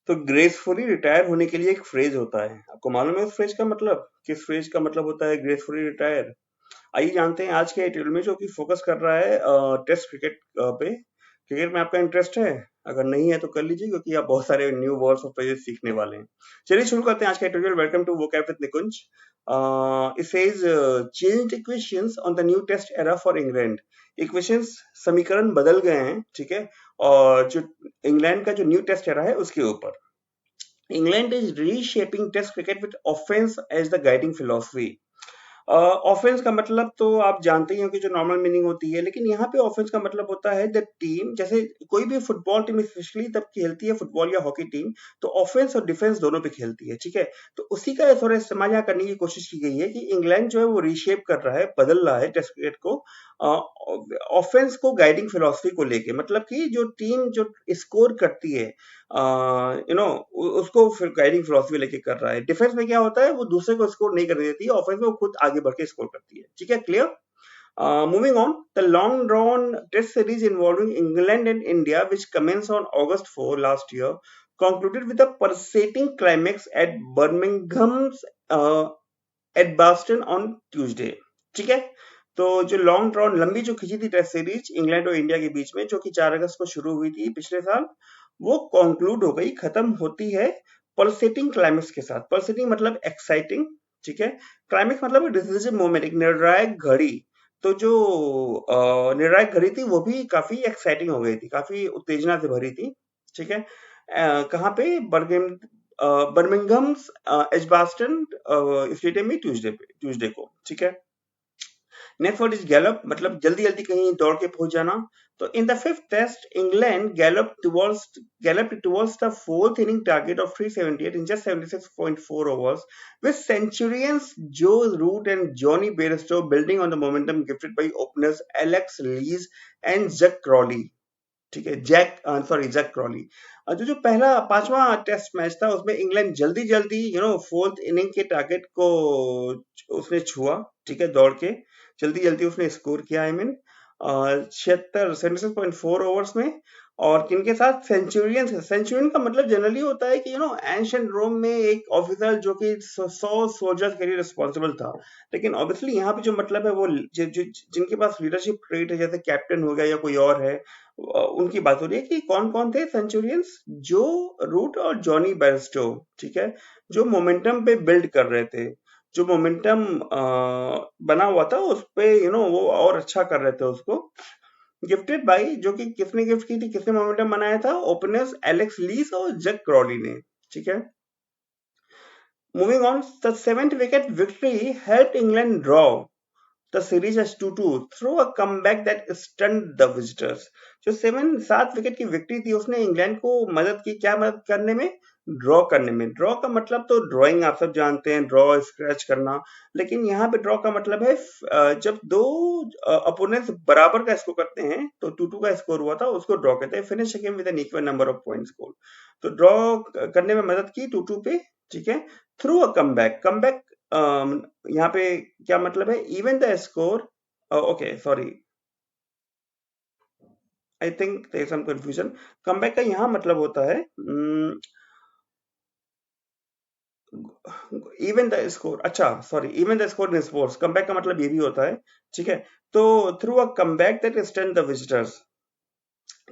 तो gracefully retire होने के लिए एक फ्रेज होता है। आपको मालूम है उस फ्रेज का मतलब? किस फ्रेज का मतलब होता है ग्रेसफुली रिटायर? आइए जानते हैं आज के एडिटोरियल में, जो कि फोकस कर रहा है टेस्ट क्रिकेट पे। क्रिकेट में आपका इंटरेस्ट है? अगर नहीं है तो कर लीजिए, क्योंकि आप बहुत सारे न्यू वर्ड्स और फ्रेजेस सीखने वाले हैं। चलिए शुरू करते हैं आज का editorial. Welcome to vocab with Nikunj. It says changed equations on the new test era for England. Equations, समीकरण बदल गए हैं, ठीक है, और जो इंग्लैंड का जो न्यू टेस्ट एरा है उसके ऊपर। England is reshaping Test cricket with offense as the guiding philosophy. Offence का मतलब तो आप जानते ही हो कि जो नॉर्मल मीनिंग होती है, लेकिन यहाँ पे ऑफेंस का मतलब होता है द टीम, जैसे कोई भी फुटबॉल टीम स्पेशली तब खेलती है, फुटबॉल या हॉकी टीम, तो ऑफेंस और डिफेंस दोनों पे खेलती है, ठीक है। तो उसी का थोड़ा इस्तेमाल यहाँ करने की कोशिश की गई है कि इंग्लैंड जो है वो रीशेप कर रहा है, बदल रहा है टेस्ट क्रिकेट को ऑफेंस को गाइडिंग फिलॉसफी को लेके। मतलब कि जो टीम जो स्कोर करती है, उसको फिर गाइडिंग फिलॉसफी लेके कर रहा है। डिफेंस में क्या होता है, वो दूसरे को स्कोर नहीं करने देती है, ऑफेंस में वो खुद आगे बढ़ के स्कोर करती है, ठीक है, clear? Moving on, the long-drawn Test series involving England and India, which commenced on August 4 last year, concluded with a pulsating climax at Birmingham's Edgbaston on Tuesday. ठीक है, तो जो लॉन्ग ड्रॉन लंबी जो खिंची थी टेस्ट सीरीज इंग्लैंड और India के बीच में, जो कि 4 अगस्त को शुरू हुई थी पिछले साल, वो कंक्लूड हो गई, खत्म होती है पल्सेटिंग क्लाइमेक्स के साथ। पल्सेटिंग मतलब एक्साइटिंग, ठीक है। क्लाइमेक्स मतलब डिसिसिव मोमेंट, एक निर्णायक घड़ी। तो जो निर्णायक घड़ी थी वो भी काफी एक्साइटिंग हो गई थी, काफी उत्तेजना से भरी थी, ठीक है। कहाँ पे? बर्मिंघम्स एजबास्टन स्टेडियम में ट्यूसडे को, ठीक है। नेक्स्ट वर्ड इज गैलप, मतलब जल्दी जल्दी कहीं दौड़ के पहुंच जाना। तो in the fifth test England galloped towards the fourth inning target of 378 in just 76.4 overs, with centurions Joe Root and Johnny Bairstow building on the momentum gifted by openers Alex Lees and Jack Crawley, ठीक है, Jack Crawley. जो पहला पांचवा test match था उसमें England जल्दी जल्दी fourth inning के टारगेट को उसने छुआ, ठीक है, दौड़ के जल्दी जल्दी उसने स्कोर किया। आई मीन 76.4 ओवर्स में। और किनके साथ? सेंचुरियन का मतलब जनरली होता है कि एंशिएंट रोम में एक ऑफिसर जो कि 100 सोल्जर्स के लिए रिस्पॉन्सिबल था। लेकिन ऑब्वियसली यहाँ पे जो मतलब है वो जिनके पास लीडरशिप ट्रेट है, जैसे कैप्टन हो गया या कोई और है, उनकी बात हो रही है कि कौन कौन थे सेंचुरियंस। जो रूट और जॉनी बेयरस्टो, ठीक है, जो मोमेंटम पे बिल्ड कर रहे थे, जो मोमेंटम बना हुआ था उस पे वो और अच्छा कर रहे थे उसको। गिफ्टेड बाई, जो कि किसने गिफ्ट की थी, किसने मोमेंटम बनाया था? ओपनर्स एलेक्स लीस और जैक क्रॉली ने, ठीक है। Moving on, the 7th wicket victory helped England draw the series as 2-2 through a comeback that stunned the visitors. जो 7 विकेट की विक्ट्री थी उसने इंग्लैंड को मदद की, क्या मदद करने में? ड्रॉ करने में। ड्रॉ का मतलब तो ड्राइंग आप सब जानते हैं, ड्रॉ स्क्रैच करना। लेकिन यहाँ पे ड्रॉ का मतलब है जब दो अपोनेंट्स बराबर का स्कोर करते हैं, तो 2-2 का स्कोर हुआ था, उसको ड्रॉ कहते हैं। Finish game with an equal number of points score. तो ड्रॉ करने में मदद की 2-2 पे, ठीक है, थ्रू अ कमबैक। यहाँ पे क्या मतलब है? Even the score, okay sorry, I think there some confusion. Comeback का यहाँ मतलब होता है इवन द स्कोर। अच्छा sorry, even the score in sports, comeback का मतलब ये भी होता है, ठीक है। तो through a comeback that stun the visitors,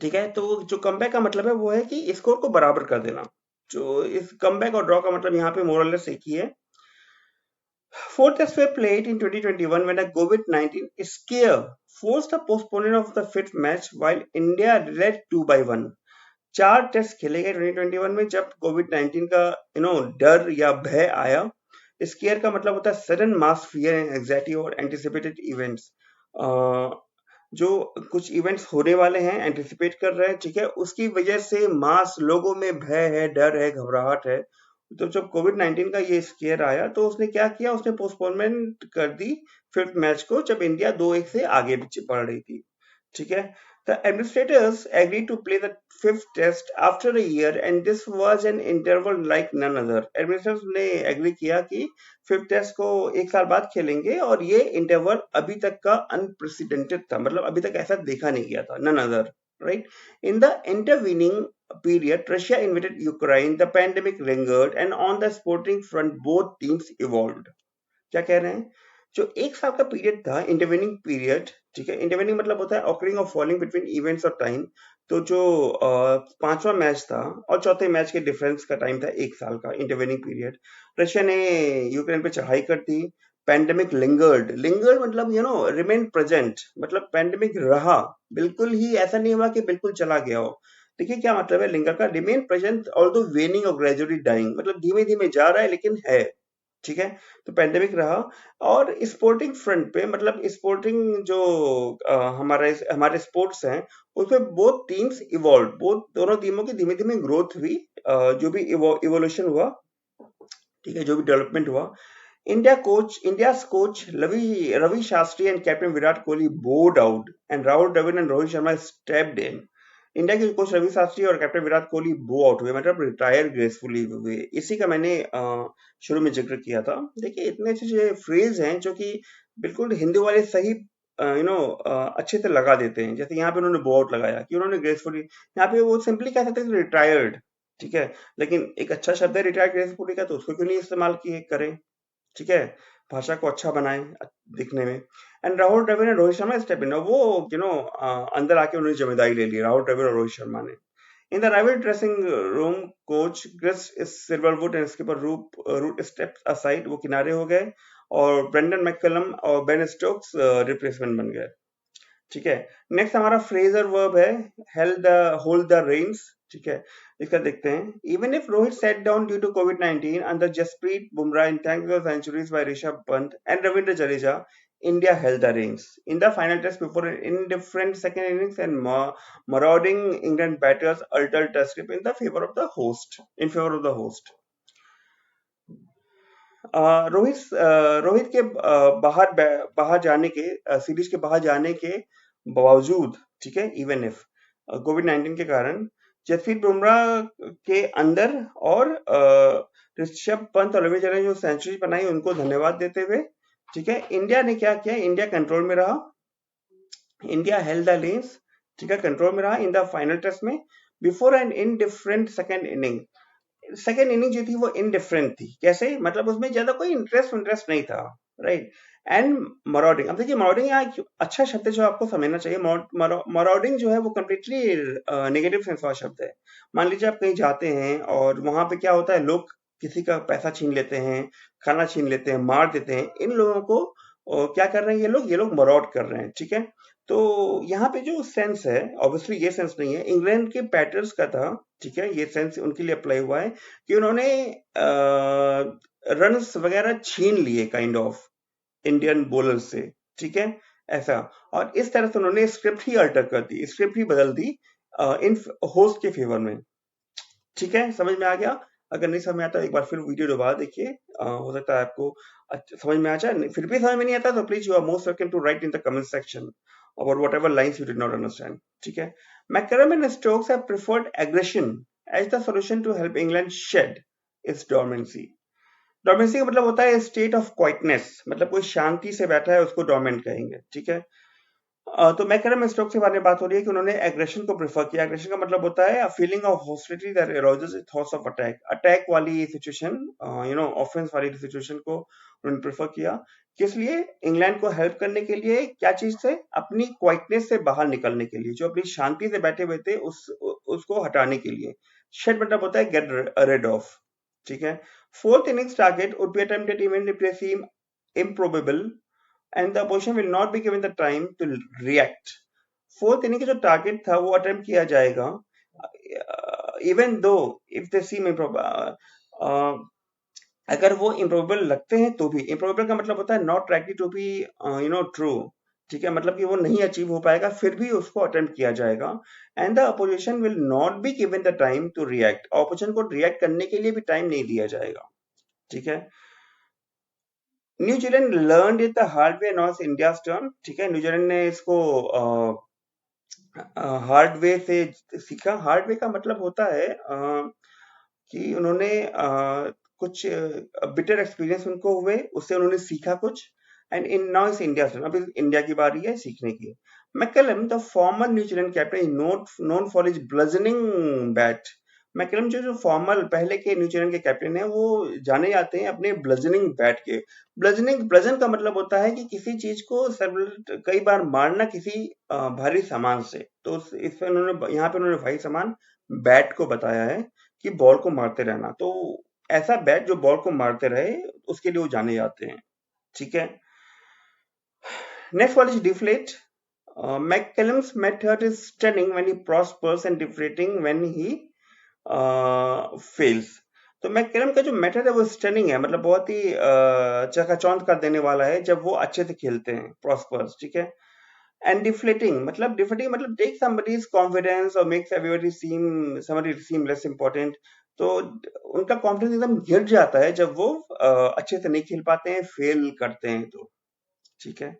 ठीक है। तो जो कमबैक का मतलब है वो है कि स्कोर को बराबर कर देना। जो इस कमबैक और ड्रॉ का मतलब यहाँ पे मोरलेस एक ही है। Four tests were played in 2021 when a COVID-19 scare forced the postponement of the fifth match while India led 2-1. 4 test खेले गए 2021 में जब कोविड-19 का डर या भय आया। स्केयर का मतलब होता है sudden mass fear and anxiety और एंटिसिपेटेड इवेंट्स। जो कुछ इवेंट्स होने वाले हैं, एंटिसिपेट कर रहे हैं, ठीक है, उसकी वजह से मास लोगों में भय है, डर है, घबराहट है। तो जब कोविड-19 का ये स्केयर आया तो उसने क्या किया, उसने पोस्टपोनमेंट कर दी फिफ्थ मैच को, जब इंडिया 2-1 से आगे बढ़ रही थी, ठीक है। The administrators agreed to play the fifth test after a year and this was an interval like none other. Administrators ने एग्री किया कि फिफ्थ टेस्ट को एक साल बाद खेलेंगे और ये इंटरवल अभी तक का अनप्रेसिडेंटेड था, मतलब अभी तक ऐसा देखा नहीं गया था, none other, right? In the intervening period, Russia invaded Ukraine, the pandemic lingered, and on the sporting front, both teams evolved. क्या कह रहे हैं? जो 1 साल का पीरियड था, इंटरवेनिंग पीरियड, ठीक है? इंटरवेनिंग मतलब होता है ऑकरिंग और फॉलिंग बिटवीन इवेंट्स और टाइम। तो जो 5वां मैच था और चौथे मैच के डिफरेंस का टाइम था 1 साल का इंटरवेनिंग पीरियड। रशिया ने यूक्रेन पे चढ़ाई कर दी। पैंडेमिक लिंगर्ड मतलब रिमेन प्रेजेंट, मतलब पैंडेमिक रहा, बिल्कुल ही ऐसा नहीं हुआ कि बिल्कुल चला गया हो। देखिए क्या मतलब है लिंगर का, रिमेन प्रेजेंट ऑल्दो वेनिंग और ग्रेजुअली डाइंग, मतलब धीमे धीमे जा रहा है लेकिन है, ठीक है? तो पैंडेमिक रहा। और स्पोर्टिंग फ्रंट पे मतलब स्पोर्टिंग जो हमारे स्पोर्ट्स हैं, उसमें बोथ टीम्स इवॉल्व, बोथ दोनों टीमों की धीमे धीमे ग्रोथ हुई, जो भी इवोल्यूशन हुआ, ठीक है, जो भी डेवलपमेंट हुआ। India's coach Ravi Shastri and captain Virat Kohli bowed out, and Rahul Dravid and Rohit Sharma stepped in. India के कोच रवि शास्त्री और कैप्टन विराट कोहली बो आउट हुए, मतलब रिटायर ग्रेसफुली हुए। इसी का मैंने शुरू में जिक्र किया था। देखिए इतने अच्छे फ्रेज हैं जो कि बिल्कुल हिंदी वाले सही अच्छे से लगा देते हैं। जैसे यहाँ पे उन्होंने बो आउट लगाया कि उन्होंने ग्रेसफुली, यहाँ पे वो सिंपली कह सकते हैं रिटायर्ड, ठीक है? लेकिन एक अच्छा शब्द है रिटायर्ड ग्रेसफुली का, तो उसको क्यों नहीं इस्तेमाल किए करें, ठीक है? भाषा को अच्छा बनाएं दिखने में। एंड राहुल द्रविड़ और रोहित शर्मा स्टेप इन, वो अंदर आके उन्होंने जिम्मेदारी ले ली, राहुल द्रविड़ और रोहित शर्मा ने। In the rival dressing room, coach Chris Silverwood and skipper Root step aside, वो किनारे हो गए, और ब्रेंडन मैककलम और बेन स्टोक्स रिप्लेसमेंट बन गए, ठीक है? नेक्स्ट हमारा फ्रेजर वर्ब है होल्ड द रेन्स, ठीक है? इसका देखते हैं। Even if Rohit set down due to कोविड-19 under Jasprit Bumrah in thanks for centuries by Rishabh Pant and Ravindra Jadeja, India held the reins in the final test before an indifferent second innings and marauding England batters altered test script in favor of the host. Rohit के बाहर जाने के, series के बाहर जाने के बावजूद, ठीक है, इवन इफ कोविड-19 के कारण जसप्रीत बुमराह के अंदर और ऋषभ पंत और रविचंद्रन ने जो सेंचुरी बनाई उनको धन्यवाद देते हुए, ठीक है, इंडिया ने क्या किया, इंडिया कंट्रोल में रहा, इंडिया हेल्ड द लेन्स, ठीक है, कंट्रोल में रहा इन द फाइनल टेस्ट में before N indifferent second inning. Second inning जो थी वो इनडिफरेंट थी, कैसे, मतलब उसमें ज्यादा कोई इंटरेस्ट नहीं था, राइट? एंड मराउडिंग, अब देखिए मराउडिंग यहाँ एक अच्छा शब्द है जो आपको समझना चाहिए। मराउडिंग जो है वो कम्प्लीटली नेगेटिव सेंस वाला शब्द है। मान लीजिए आप कहीं जाते हैं और वहां पे क्या होता है, लोग किसी का पैसा छीन लेते हैं, खाना छीन लेते हैं, मार देते हैं। इन लोगों को क्या कर रहे हैं ये लोग मराउड कर रहे हैं, ठीक है? तो यहाँ पे जो सेंस है, ऑब्वियसली ये सेंस नहीं है, इंग्लैंड के बैटर्स का था, ठीक है? ये सेंस उनके लिए अप्लाई हुआ है कि उन्होंने रन्स वगैरह छीन लिए काइंड ऑफ इंडियन बॉलर से, ठीक है, ऐसा। और इस तरह से उन्होंने स्क्रिप्ट ही अल्टर कर दी, स्क्रिप्ट ही बदल दी इन होस्ट के फेवर में, ठीक है? समझ में आ गया? अगर नहीं समझ में आता एक बार फिर वीडियो दोबारा देखिए, हो सकता है आपको समझ में आ जाए। फिर भी समझ में नहीं आता तो please you are most welcome to write in the comment section about whatever lines you did not understand, ठीक है? McCallum and Stokes have preferred aggression as the solution to help England shed its dormancy. Dormancy का मतलब होता है state of quietness, मतलब कोई शांति से बैठा है उसको डोमेंट कहेंगे, ठीक है? तो मैकरम स्टोक्स के बारे में बात हो रही है कि उन्होंने एग्रेशन को प्रेफर किया। एग्रेशन का मतलब होता है feeling of hostility that arouses thoughts of attack वाली सिचुएशन, ऑफेंस वाली सिचुएशन को उन्होंने प्रेफर किया। किस लिए? इंग्लैंड को हेल्प करने के लिए, क्या चीज से? अपनी क्वाइटनेस से बाहर निकलने के लिए, जो अपनी शांति से बैठे हुए थे उसको हटाने के लिए। शेड मतलब होता है गेट रेड ऑफ, ठीक है? Fourth innings target would be attempted even if they seem improbable and the opposition will not be given the time to react. Fourth inning का जो टारगेट था वो अटेम्प्ट किया जाएगा, even though if they seam improbable, अगर वो improbable लगते हैं तो भी। इम्प्रोबेबल का मतलब होता है not likely to be true, ठीक है? मतलब कि वो नहीं अचीव हो पाएगा, फिर भी उसको अटेम्प्ट किया जाएगा। And the opposition will not be given the time to react, opposition को रिएक्ट करने के लिए भी टाइम नहीं दिया जाएगा, ठीक है? New Zealand learn it the hard way, now it's India's turn, ठीक है? न्यूजीलैंड ने इसको हार्ड वे से सीखा। हार्ड वे का मतलब होता है कि उन्होंने कुछ बिटर एक्सपीरियंस उनको हुए, उससे उन्होंने सीखा कुछ। And in now it's India turn, अभी इंडिया की बारी है सीखने की। McCullum, the former New Zealand captain, known for his bludgeoning bat. McCullum जो फॉर्मर पहले के न्यूजीलैंड के कैप्टन है, वो जाने जाते हैं अपने ब्लजनिंग बैट के। ब्लजन का मतलब होता है कि किसी चीज को कई बार मारना किसी भारी सामान से। तो इसमें उन्होंने यहाँ पे उन्होंने भारी सामान बैट को बताया है कि बॉल को मारते रहना। तो ऐसा बैट जो बॉल को मारते रहे, उसके लिए वो जाने जाते हैं। ठीक है। Next one is deflate. McCallum's method is stunning when he prospers and deflating when he fails. तो मैककलम का जो मेथड है वो स्टनिंग है, मतलब बहुत ही चकाचौंध कर देने वाला है जब वो अच्छे से खेलते हैं, प्रॉस्पर्स। ठीक है। एंड डिफ्लेटिंग मतलब टेक somebody's confidence और makes somebody seem less important। तो उनका कॉन्फिडेंस एकदम गिर जाता है जब वो अच्छे से नहीं खेल पाते हैं, फेल करते हैं। तो ठीक है।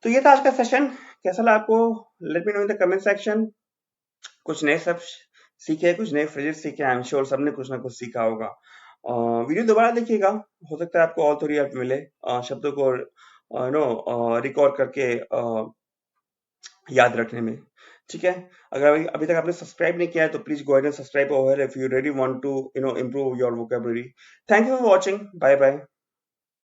तो ये था आज का सेशन। कैसा लगा आपको? Let me know in the comment section. कुछ नए शब्द सीखे, कुछ नए फ्रेजेस सीखे, आई एम श्योर सबने कुछ ना कुछ सीखा होगा। वीडियो दोबारा देखिएगा, हो सकता है आपको और थोड़ी हेल्प मिले शब्दों को रिकॉर्ड करके याद रखने में। ठीक है। अगर अभी तक आपने सब्सक्राइब नहीं किया है तो please go ahead and subscribe over if you really want to improve your vocabulary। Thank you for watching. Bye bye.